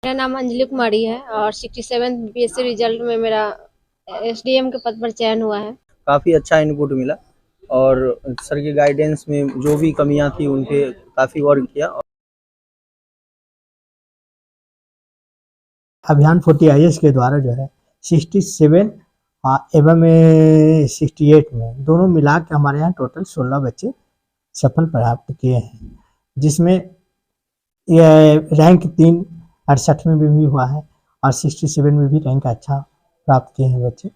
मेरा नाम अंजलि कुमारी है और 67 बीपीएससी रिजल्ट में मेरा एसडीएम के पद पर चयन हुआ है। काफ़ी अच्छा इनपुट मिला और सर के गाइडेंस में जो भी कमियां थी उन पे काफ़ी वर्क किया। अभियान 40 आईएएस के द्वारा जो है 67 एवं 68 में दोनों मिला के हमारे यहाँ टोटल 16 बच्चे सफल प्राप्त किए हैं, जिसमें रैंक 3 68 में भी हुआ है और 67 में भी रैंक अच्छा प्राप्त किए हैं बच्चे।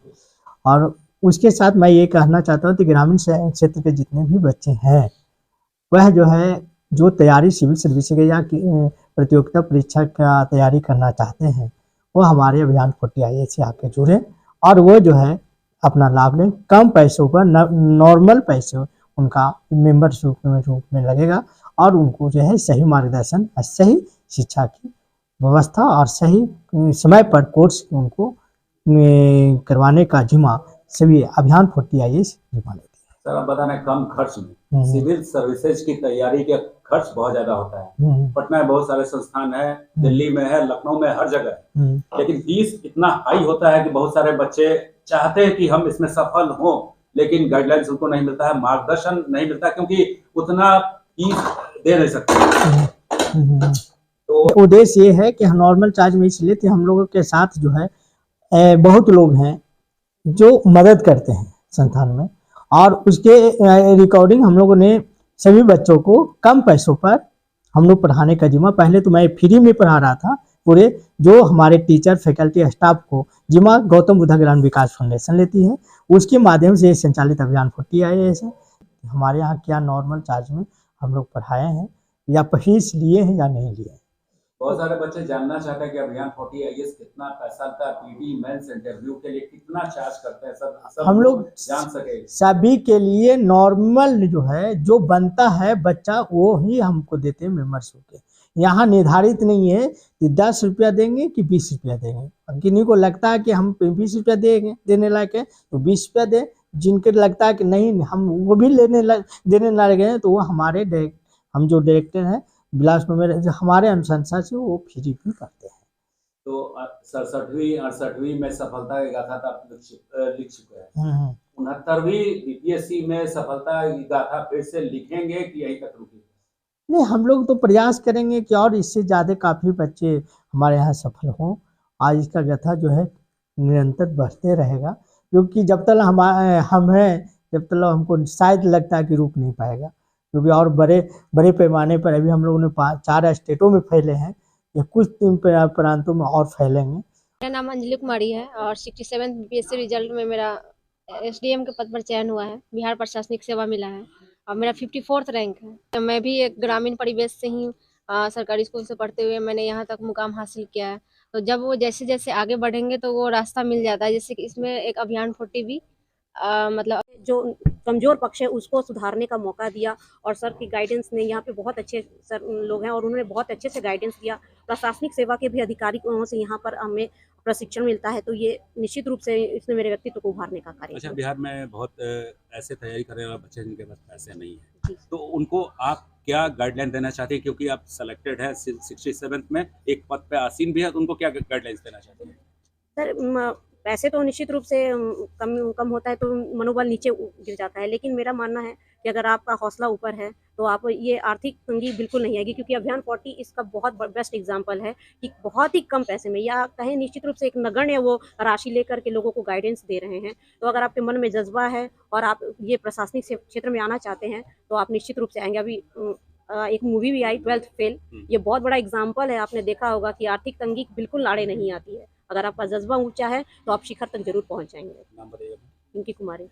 और उसके साथ मैं ये कहना चाहता हूँ कि ग्रामीण क्षेत्र के जितने भी बच्चे हैं वह जो है जो तैयारी सिविल सर्विस के या प्रतियोगिता परीक्षा का तैयारी करना चाहते हैं वो हमारे अभियान 40 आईएएस से आके जुड़े और वो जो है अपना लाभ लें। कम पैसों पर नॉर्मल पैसे उनका मेंबरशिप में रूप में लगेगा और उनको जो है सही मार्गदर्शन और सही शिक्षा की व्यवस्था और सही समय पर कोर्स उनको करवाने का जिम्मा सभी अभियान 40 आईएएस जिम्मा लेती है। सर आप बता रहे कम खर्च में सिविल सर्विसेज की तैयारी के खर्च बहुत ज्यादा होता है। पटना में बहुत सारे संस्थान है, दिल्ली में है, लखनऊ में, हर जगह है, लेकिन फीस इतना हाई होता है कि बहुत सारे बच्चे चाहते हैं कि हम इसमें सफल हों, लेकिन गाइडलाइंस उनको नहीं मिलता है, मार्गदर्शन नहीं मिलता क्योंकि उतना फीस दे नहीं सकते। तो उद्देश्य ये है कि नॉर्मल चार्ज में इसलिए कि हम लोगों के साथ जो है बहुत लोग हैं जो मदद करते हैं संस्थान में और उसके रिकॉर्डिंग हम लोगों ने सभी बच्चों को कम पैसों पर हम लोग पढ़ाने का जिम्मा, पहले तो मैं फ्री में पढ़ा रहा था पूरे, जो हमारे टीचर फैकल्टी स्टाफ को जिम्मा गौतम बुद्ध ग्रामीण विकास फाउंडेशन लेती है, उसके माध्यम से संचालित अभियान 40 आईएएस है। हमारे यहाँ क्या नॉर्मल चार्ज में हम लोग पढ़ाए हैं या फीस लिए हैं या नहीं लिए हैं। बहुत सारे बच्चे जानना चाहते हैं कि अभियान 40 आईएएस कितना पैसा का पीटी मेंस इंटरव्यू के लिए कितना चार्ज करते हैं, सब हम लोग जान सके। सभी के लिए नॉर्मल जो है जो बनता है बच्चा वो ही हमको देते हैं मेंबरशिप के। यहाँ निर्धारित नहीं है कि 10 रुपया देंगे कि 20 रुपया देंगे। किन्हीं को लगता है कि हम 20 रुपया देने लायक है तो 20 रुपया दे, जिनके लगता है कि नहीं हम वो भी देने लायक हैं तो वो हमारे हम जो डायरेक्टर हैं बिलासपुर में हमारे अनुशंसा से वो फ्री भी करते हैं। तो 67वीं 68वीं में सफलता की गाथा आप लिख चुके हैं, 69वीं बीपीएससी में सफलता की गाथा फिर से लिखेंगे कि यहीं तक रुकेंगे? नहीं, हम लोग तो प्रयास करेंगे कि और इससे ज़्यादा काफ़ी बच्चे हमारे यहाँ सफल हों। आज इसका गाथा जो है निरंतर बढ़ते रहेगा क्योंकि जब तक हम हैं जब तक हमको शायद लगता है कि रुक नहीं पाएगा, क्योंकि और बड़े पैमाने पर अभी हम लोगों ने 4 स्टेटों में फैले हैं या कुछ प्रांतों में और फैलेंगे। मेरा नाम अंजलि कुमारी है और 67 बीपीएससी रिजल्ट में मेरा एसडीएम के पद पर चयन हुआ है, बिहार प्रशासनिक सेवा मिला है और मेरा 54th रैंक है। मैं भी एक ग्रामीण परिवेश से ही सरकारी स्कूल से पढ़ते हुए मैंने यहाँ तक मुकाम हासिल किया है। तो जब वो जैसे जैसे आगे बढ़ेंगे तो वो रास्ता मिल जाता है, जैसे कि इसमें एक अभियान 40 भी मतलब जो कमज़ोर पक्ष है उसको सुधारने का मौका दिया और सर की गाइडेंस ने यहाँ पे बहुत अच्छे सर लोग हैं और उन्होंने बहुत अच्छे से गाइडेंस दिया। प्रशासनिक सेवा के भी अधिकारियों से यहाँ पर हमें प्रशिक्षण मिलता है, तो ये निश्चित रूप से इसने मेरे व्यक्तित्व को उभारने का कार्य अच्छा, किया। बिहार में बहुत ऐसे तैयारी करने वाले बच्चे जिनके पास पैसे नहीं है, तो उनको आप क्या गाइडलाइन देना चाहते हैं, क्योंकि आप सेलेक्टेड है 67th में एक पद पे आसीन भी है, तो उनको क्या गाइडलाइंस देना चाहते हैं? सर पैसे तो निश्चित रूप से कम होता है तो मनोबल नीचे गिर जाता है, लेकिन मेरा मानना है कि अगर आपका हौसला ऊपर है तो आप ये आर्थिक तंगी बिल्कुल नहीं आएगी, क्योंकि अभियान 40 इसका बहुत बेस्ट एग्जांपल है कि बहुत ही कम पैसे में या कहें निश्चित रूप से एक नगण्य वो राशि लेकर के लोगों को गाइडेंस दे रहे हैं। तो अगर आपके मन में जज्बा है और आप ये प्रशासनिक क्षेत्र में आना चाहते हैं तो आप निश्चित रूप से आएंगे। अभी एक मूवी भी आई 12th फेल, ये बहुत बड़ा एग्जाम्पल है। आपने देखा होगा कि आर्थिक तंगी बिल्कुल लाड़े नहीं आती है। अगर आपका जज्बा ऊंचा है तो आप शिखर तक जरूर पहुंच जाएंगे। नाम बताइए। इनकी कुमारी।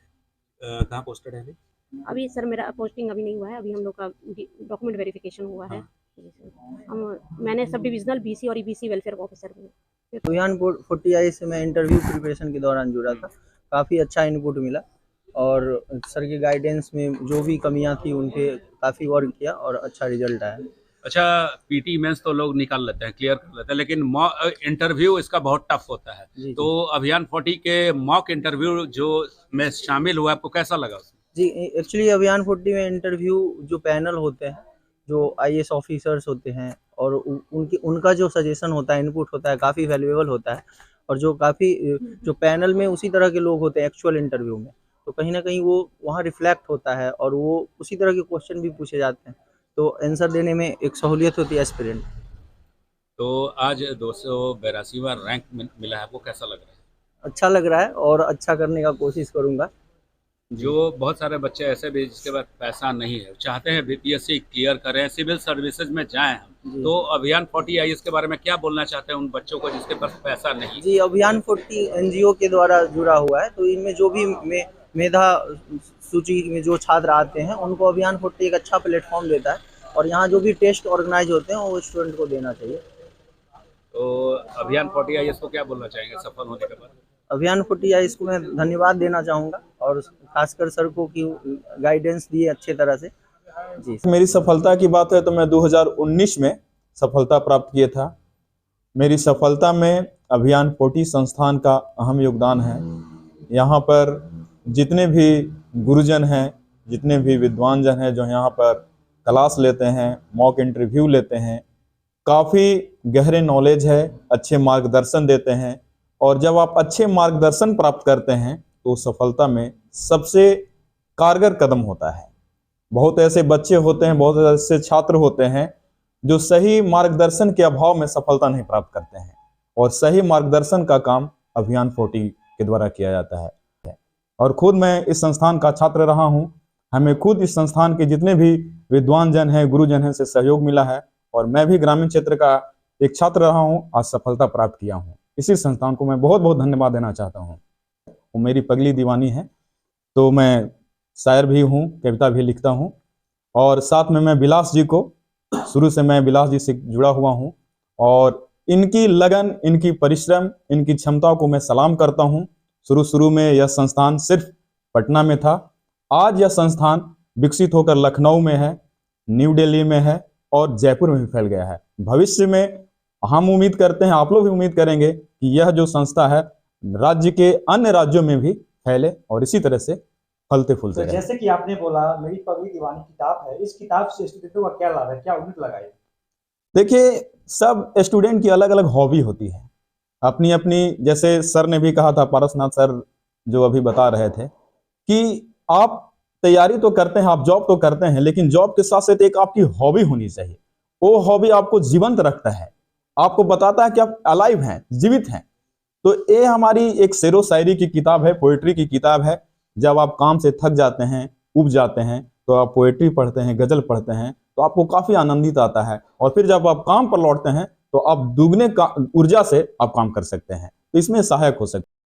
कहाँ पोस्टेड है अभी सर मेरा पोस्टिंग अभी नहीं हुआ है, अभी हम लोग का डॉक्यूमेंट वेरिफिकेशन हुआ है। मैंने सब डिविजनल बीसी और ईबीसी वेलफेयर ऑफिसर हूँ। अभियान 40 आईएएस से मैं इंटरव्यू प्रिपरेशन के दौरान जुड़ा था, काफ़ी अच्छा इनपुट मिला और सर के गाइडेंस में जो भी कमियां थी उन पे काफ़ी वर्क किया और अच्छा रिजल्ट आया। अच्छा, पीटी मेंस तो लोग निकाल लेते हैं, क्लियर कर लेते हैं, लेकिन इंटरव्यू इसका बहुत टफ होता है। जी, तो अभियान 40 के मॉक इंटरव्यू जो में शामिल हुआ, आपको कैसा लगा? जी, एक्चुअली अभियान 40 में इंटरव्यू जो पैनल होते हैं, जो आईएएस ऑफिसर्स होते हैं और उनका जो सजेशन होता है, इनपुट होता है, काफ़ी वैल्यूएबल होता है। और जो काफ़ी जो पैनल में उसी तरह के लोग होते हैं एक्चुअल इंटरव्यू में, तो कहीं न कहीं वो वहाँ रिफ्लेक्ट होता है और वो उसी तरह के क्वेश्चन भी पूछे जाते हैं, तो आंसर देने में एक सहूलियत होती है एस्पिरेंट। तो आज 282वां रैंक मिला है, आपको कैसा लग रहा है? अच्छा लग रहा है और अच्छा करने का कोशिश करूँगा। जो बहुत सारे बच्चे ऐसे भी जिसके पास पैसा नहीं है, चाहते हैं बीपीएससी क्लियर करें, सिविल सर्विसेज में जाएं हम, जी। तो अभियान 40 आईएएस के बारे में क्या बोलना चाहते हैं उन बच्चों को जिसके पास पैसा नहीं? जी, अभियान 40 एनजीओ के द्वारा जुड़ा हुआ है, तो इनमें जो भी मेधा सूची में जो छात्र आते हैं, उनको अभियान 40 एक अच्छा प्लेटफॉर्म देता है और यहाँ जो भी टेस्ट ऑर्गेनाइज होते हैं, वो स्टूडेंट को देना चाहिए। तो अभियान 40 आईएएस को क्या बोलना चाहेंगे सफल होने के बाद? अभियान 40 आईएएस को मैं धन्यवाद देना चाहूँगा और खासकर सर को कि गाइडेंस दिए अच्छे तरह से। जी। मेरी सफलता की बात है तो मैं 2019 में सफलता प्राप्त किया था। मेरी सफलता में अभियान 40 संस्थान का अहम योगदान है। यहाँ पर जितने भी गुरुजन हैं, जितने भी विद्वान जन हैं जो यहाँ पर क्लास लेते हैं, मॉक इंटरव्यू लेते हैं, काफ़ी गहरे नॉलेज है, अच्छे मार्गदर्शन देते हैं और जब आप अच्छे मार्गदर्शन प्राप्त करते हैं तो सफलता में सबसे कारगर कदम होता है। बहुत ऐसे बच्चे होते हैं, बहुत ऐसे छात्र होते हैं जो सही मार्गदर्शन के अभाव में सफलता नहीं प्राप्त करते हैं और सही मार्गदर्शन का काम अभियान 40 के द्वारा किया जाता है। और खुद मैं इस संस्थान का छात्र रहा हूँ। हमें खुद इस संस्थान के जितने भी विद्वान जन हैं, गुरुजन हैं से सहयोग मिला है और मैं भी ग्रामीण क्षेत्र का एक छात्र रहा हूँ, आज सफलता प्राप्त किया हूँ। इसी संस्थान को मैं बहुत बहुत धन्यवाद देना चाहता हूँ। वो मेरी पगली दीवानी है, तो मैं शायर भी हूँ, कविता भी लिखता हूँ और साथ में मैं बिलास जी को, शुरू से मैं बिलास जी से जुड़ा हुआ हूँ और इनकी लगन, इनकी परिश्रम, इनकी क्षमता को मैं सलाम करता हूँ। शुरू में यह संस्थान सिर्फ पटना में था, आज यह संस्थान विकसित होकर लखनऊ में है, न्यू दिल्ली में है और जयपुर में भी फैल गया है। भविष्य में हम उम्मीद करते हैं, आप लोग भी उम्मीद करेंगे कि यह जो संस्था है राज्य के अन्य राज्यों में भी फैले और इसी तरह से फलते फूलते तो जैसे कि आपने बोला मेरी पगली दीवानी किताब है, इस किताब से स्टूडेंटों का क्या लाभ है, क्या उम्मीद लगाई? देखिए, सब स्टूडेंट की अलग अलग हॉबी होती है, अपनी अपनी। जैसे सर ने भी कहा था, पारसनाथ सर जो अभी बता रहे थे कि आप तैयारी तो करते हैं, आप जॉब तो करते हैं, लेकिन जॉब के साथ साथ एक आपकी हॉबी होनी चाहिए। वो हॉबी आपको जीवंत रखता है, आपको बताता है कि आप अलाइव हैं, जीवित हैं। तो ये हमारी एक शेरो शायरी की किताब है, पोएट्री की किताब है। जब आप काम से थक जाते हैं, उब जाते हैं, तो आप पोएट्री पढ़ते हैं, गजल पढ़ते हैं, तो आपको काफी आनंदित आता है और फिर जब आप काम पर लौटते हैं तो आप दुगने ऊर्जा से आप काम कर सकते हैं, तो इसमें सहायक हो सकते हैं।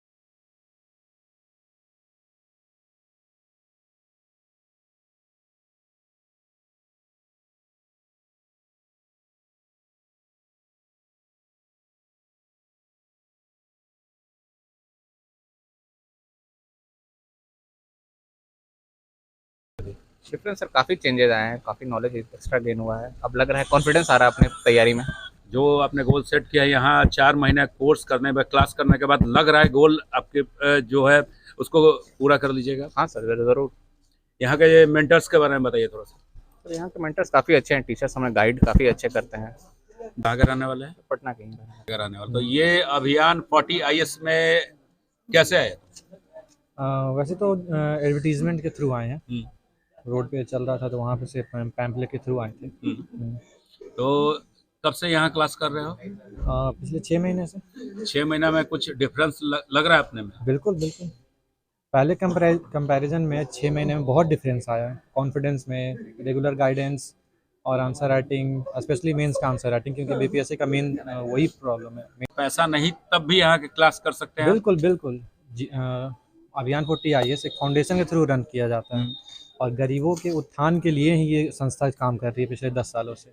डिफरेंस सर काफ़ी चेंजेस आए हैं, काफ़ी नॉलेज एक्स्ट्रा गेन हुआ है। अब लग रहा है कॉन्फिडेंस आ रहा है अपने तैयारी में। जो आपने गोल सेट किया है, यहाँ 4 महीने कोर्स करने में, क्लास करने के बाद लग रहा है गोल आपके जो है उसको पूरा कर लीजिएगा? हाँ सर, ज़रूर। यहाँ के ये मेंटर्स के बारे में बताइए थोड़ा सा। तो यहाँ के मेंटर्स काफ़ी अच्छे हैं, टीचर्स हमें गाइड काफ़ी अच्छे करते हैं। कहाँ के रहने वाले हैं? पटना के ही रहने वाले। तो ये अभियान 40 आईएएस में कैसे आए? वैसे तो एडवर्टीजमेंट के थ्रू आए हैं, रोड पे चल रहा था तो वहाँ पे से पैम्पलेट के थ्रू आए थे। तो कब से यहाँ क्लास कर रहे हो? पिछले 6 महीने से। 6 महीना में कुछ डिफरेंस लग रहा है अपने में? बिल्कुल बिल्कुल, पहले कंपैरिजन में 6 महीने में बहुत डिफरेंस आया है, कॉन्फिडेंस में, रेगुलर गाइडेंस और आंसर राइटिंग, स्पेशली मेंस का आंसर राइटिंग, क्योंकि बीपीएससी का मेन वही प्रॉब्लम है। पैसा नहीं तब भी यहाँ के क्लास कर सकते हैं? बिल्कुल बिल्कुल। अभियान 40 आईएएस एक फाउंडेशन के थ्रू रन किया जाता है और गरीबों के उत्थान के लिए ही ये संस्था काम कर रही है पिछले 10 सालों से।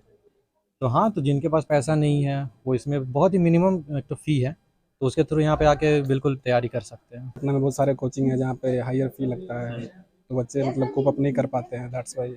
तो हाँ, तो जिनके पास पैसा नहीं है वो इसमें बहुत ही मिनिमम तो फ़ी है, तो उसके थ्रू यहाँ पे आके बिल्कुल तैयारी कर सकते हैं। पटना में बहुत सारे कोचिंग है जहाँ पे हायर फी लगता है, तो बच्चे मतलब कोप अप नहीं कर पाते हैं, दैट्स वाई।